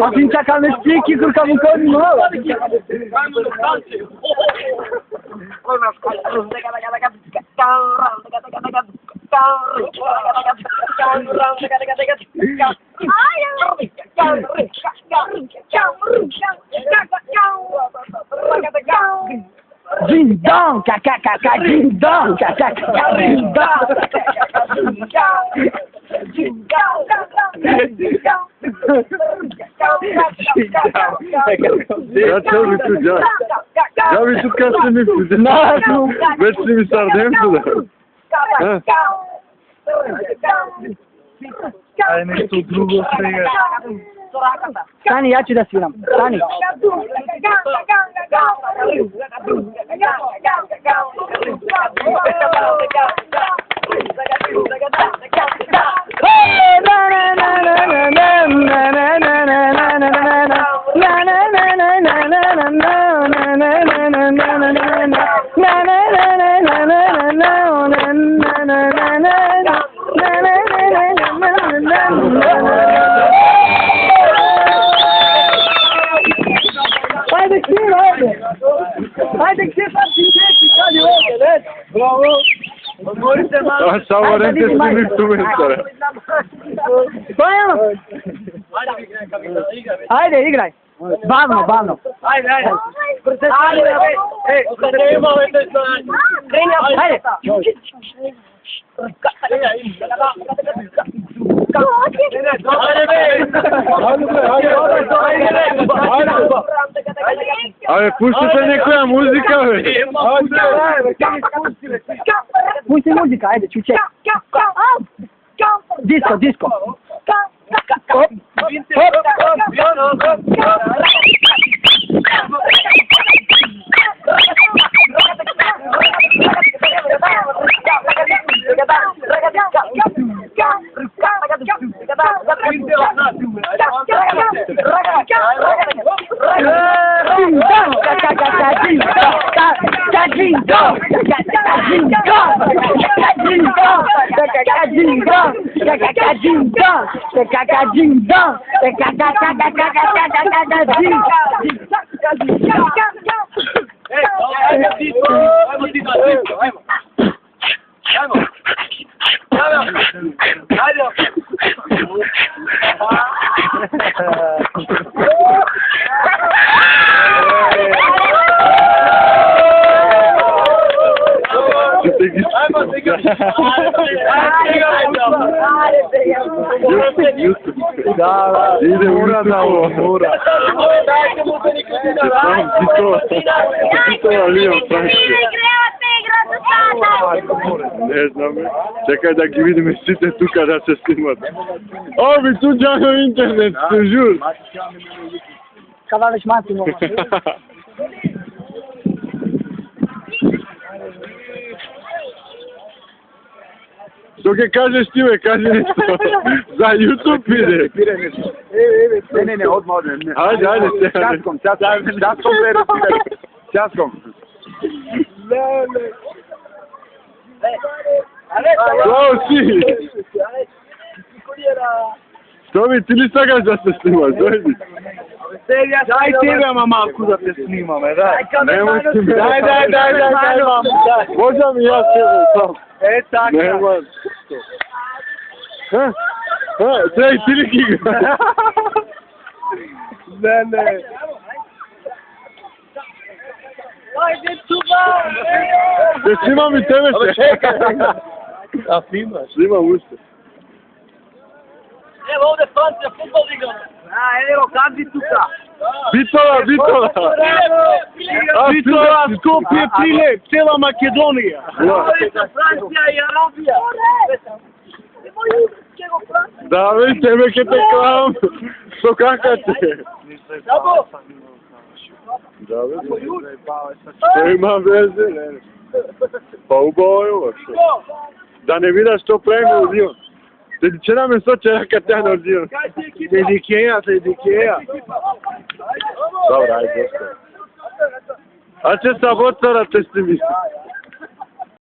A finta ca me spiki curca un con no. Ding dong, kakaka, ding dong, kakaka, ding dong, ding dong, Ja ću tu ja. Ja bi tu kad se mi fude. Već si mi sardem tu da. Ajde nešto drugo svega. Stani, ja ću da sviram. Stani. Hajde, gdje sam ti neći, sad je ovdje, već. Bravo. Odmorite malo. A savorente s tim instrumentare. Stojano. Ajde, igraj. Bavno, bavno. Ajde. Ajde. Ale puštite nekoja muzika, već. Pusti muzika, ajde, čuče. Disco, disco. Hop, Ide mora da ovo, mora. Tito Lion Franski. Ne znam, čekaj da gi vidim site tu kada se snimat. O, mi tu džano internet, toujours. Kada već matimo. Što ke kažeš ti me, kaži nešto. Za YouTube vide. Ne, odmah. Ajde. Časkom, Časkom. Bravo si! Što mi, ti li sagaš da se snimaš, dojdi. Daj tebe malku da te snimame, daj. Nemoj si me. Daj. Možda mi ja sebe sam. Tako. Nemoj. Daj, ti li igra. Ne. Ajde tuba! Da snimam i tebe se. A snimaš? Snimam ušte. Evo ovdje Francija futbol igra. Evo Kandi tuka. Bitola. Bitola, Skopje, Prilep, cijela Makedonija. Francija i Arabija. Da, već tebe ke te klavam. Što kakate? Da, već. Što ima veze? Pa ubao je ovo što. Da ne vidaš što prema udio. Će nam je soče rakatjano udio. Dedikeja. Dobra, ajde, dosta. A će sa bocara te s tim isti.